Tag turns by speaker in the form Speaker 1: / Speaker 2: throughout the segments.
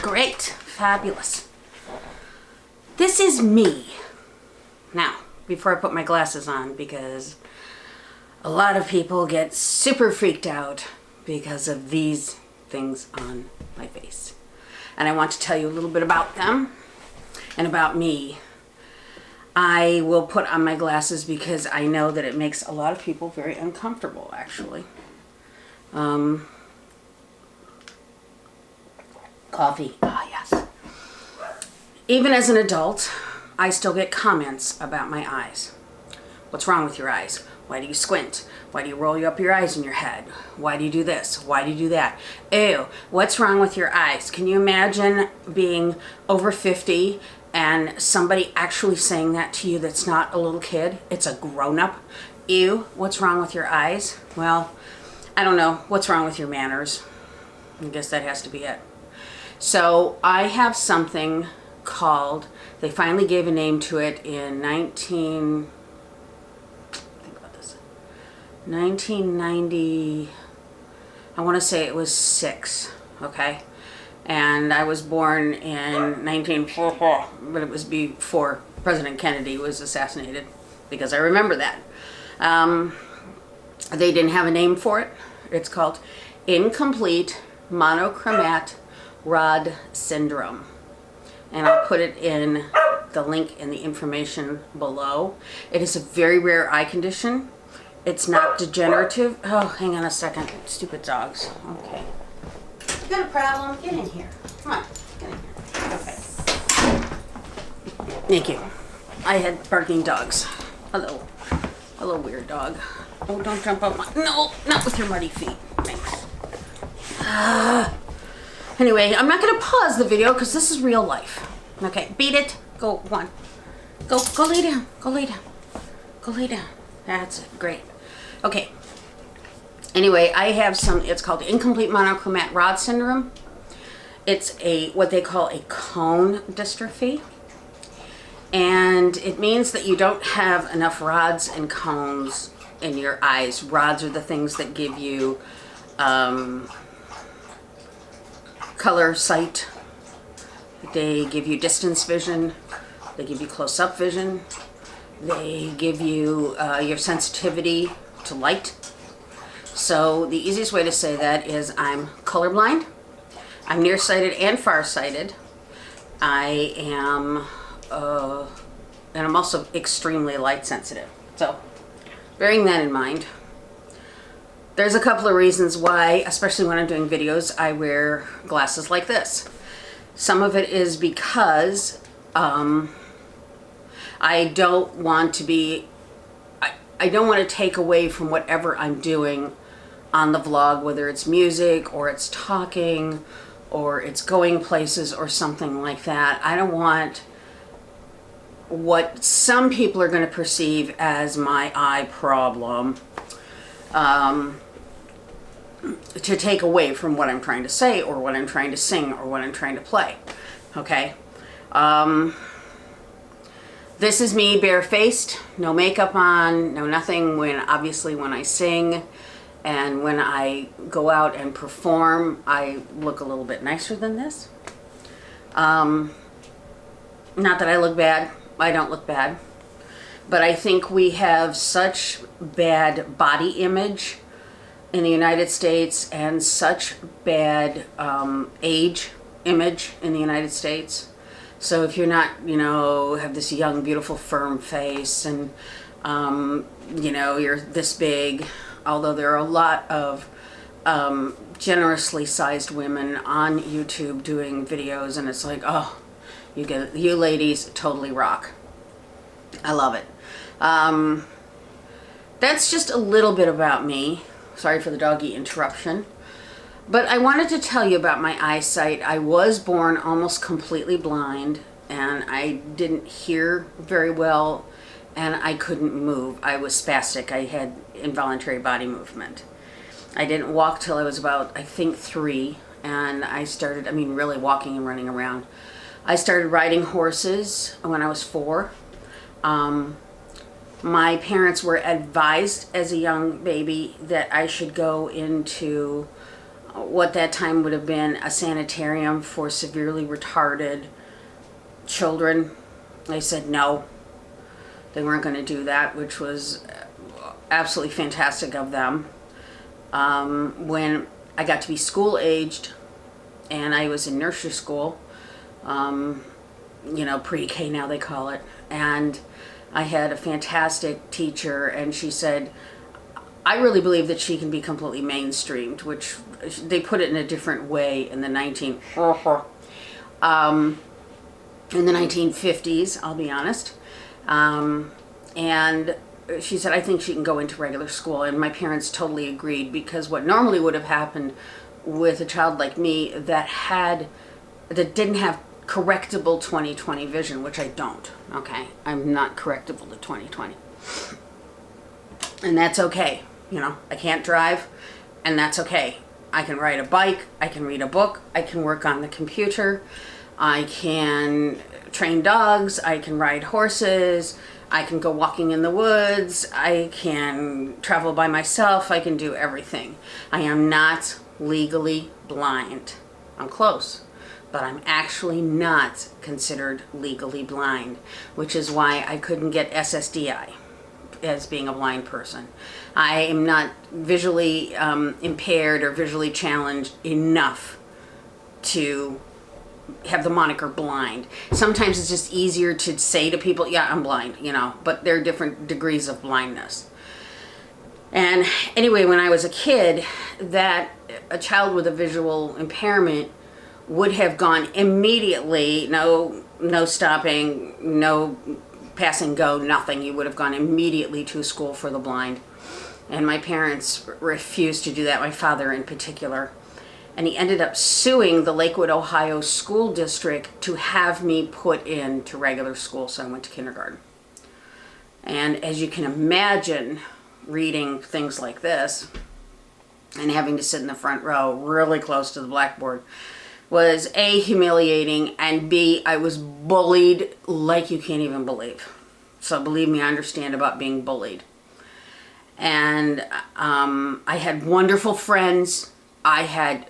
Speaker 1: Great. Fabulous. This is me. Now, before I put my glasses on, because a lot of people get super freaked out because of these things on my face. And I want to tell you a little bit about them and about me. I will put on my glasses because I know that it makes a lot of people very uncomfortable, actually. Coffee. Ah, yes. Even as an adult, I still get comments about my eyes. What's wrong with your eyes? Why do you squint? Why do you roll up your eyes in your head? Why do you do this? Why do you do that? Ew, what's wrong with your eyes? Can you imagine being over 50 and somebody actually saying that to you that's not a little kid? It's a grown-up. Ew, what's wrong with your eyes? Well, I don't know. What's wrong with your manners? I guess that has to be it. So I have something called, they finally gave a name to it in 1990, I want to say it was 6, okay? And I was born in 1944, but it was before President Kennedy was assassinated, because I remember that. They didn't have a name for it. It's called Incomplete Monochromat Rod Syndrome. And I'll put it in the link in the information below. It is a very rare eye condition. It's not degenerative. Oh, hang on a second. Stupid dogs. Okay. You got a problem? Get in here. Come on. Get in here. Okay. Thank you. I had barking dogs. Hello. Hello, weird dog. Oh, don't jump up my... No, not with your muddy feet. Thanks. Anyway, I'm not going to pause the video because this is real life. Okay, beat it. Go, one. Go lay down. Go lay down. Go lay down. That's it. Great. Okay. Anyway, I have some, it's called Incomplete Monochromat Rod Syndrome. It's what they call a cone dystrophy. And it means that you don't have enough rods and cones in your eyes. Rods are the things that give you color, sight. They give you distance vision. They give you close-up vision. They give you your sensitivity to light. So the easiest way to say that is I'm colorblind. I'm nearsighted and farsighted. I am, and I'm also extremely light sensitive. So bearing that in mind, there's a couple of reasons why, especially when I'm doing videos, I wear glasses like this. Some of it is because I don't want to be, I don't want to take away from whatever I'm doing on the vlog, whether it's music or it's talking or it's going places or something like that. I don't want what some people are going to perceive as my eye problem to take away from what I'm trying to say or what I'm trying to sing or what I'm trying to play. Okay? This is me barefaced, no makeup on, no nothing, obviously when I sing and when I go out and perform, I look a little bit nicer than this. Not that I look bad, I don't look bad, but I think we have such bad body image in the United States and such bad age image in the United States. So if you're not, have this young, beautiful, firm face and, you're this big, although there are a lot of generously sized women on YouTube doing videos, and it's like, oh, you ladies totally rock. I love it. That's just a little bit about me. Sorry for the doggy interruption. But I wanted to tell you about my eyesight. I was born almost completely blind, and I didn't hear very well, and I couldn't move. I was spastic. I had involuntary body movement. I didn't walk till I was about, I think, 3, and I started, really walking and running around. I started riding horses when I was 4. My parents were advised as a young baby that I should go into what that time would have been a sanitarium for severely retarded children. They said no, they weren't going to do that, which was absolutely fantastic of them. When I got to be school aged and I was in nursery school, pre-K now they call it, and I had a fantastic teacher, and she said, I really believe that she can be completely mainstreamed, which they put it in a different way in the 1950s, I'll be honest. And she said, I think she can go into regular school. And my parents totally agreed, because what normally would have happened with a child like me that didn't have correctable 20/20 vision, which I don't, okay? I'm not correctable to 20/20. And that's okay. I can't drive, and that's okay. I can ride a bike, I can read a book, I can work on the computer, I can train dogs, I can ride horses, I can go walking in the woods, I can travel by myself, I can do everything. I am not legally blind. I'm close, but I'm actually not considered legally blind, which is why I couldn't get SSDI as being a blind person. I am not visually impaired or visually challenged enough to have the moniker blind. Sometimes it's just easier to say to people, yeah, I'm blind, but there are different degrees of blindness. And anyway, when I was a kid, that a child with a visual impairment would have gone immediately, no stopping, no passing go, nothing. You would have gone immediately to a school for the blind. And my parents refused to do that, my father in particular. And he ended up suing the Lakewood, Ohio school district to have me put into regular school, so I went to kindergarten. And as you can imagine, reading things like this and having to sit in the front row really close to the blackboard was A, humiliating, and B, I was bullied like you can't even believe. So believe me, I understand about being bullied. And I had wonderful friends. I had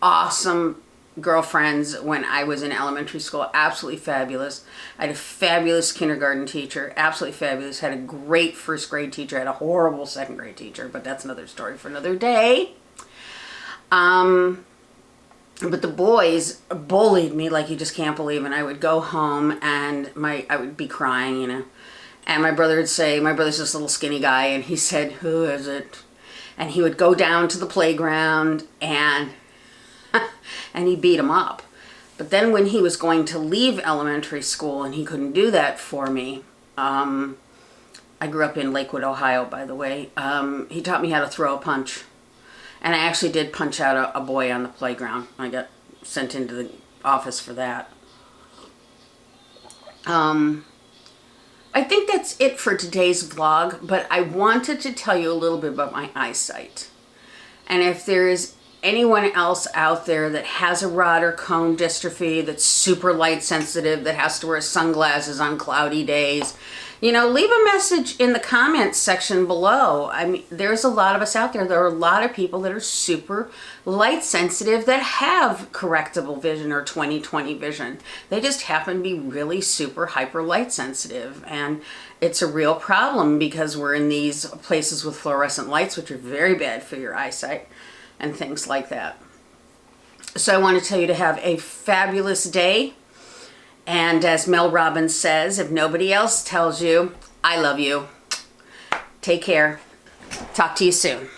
Speaker 1: awesome girlfriends when I was in elementary school, absolutely fabulous. I had a fabulous kindergarten teacher, absolutely fabulous. Had a great first grade teacher, had a horrible second grade teacher, but that's another story for another day. But the boys bullied me like you just can't believe. And I would go home and I would be crying, And my brother would say, my brother's this little skinny guy, and he said, who is it? And he would go down to the playground and he beat him up. But then when he was going to leave elementary school, and he couldn't do that for me, I grew up in Lakewood, Ohio, by the way, he taught me how to throw a punch. And I actually did punch out a boy on the playground. I got sent into the office for that. I think that's it for today's vlog, but I wanted to tell you a little bit about my eyesight. And if there is anyone else out there that has a rod or cone dystrophy, that's super light sensitive, that has to wear sunglasses on cloudy days, leave a message in the comments section below. I mean, there's a lot of us out there. There are a lot of people that are super light sensitive that have correctable vision or 20/20 vision. They just happen to be really super hyper light sensitive. And it's a real problem because we're in these places with fluorescent lights, which are very bad for your eyesight and things like that. So I want to tell you to have a fabulous day. And as Mel Robbins says, if nobody else tells you, I love you. Take care. Talk to you soon.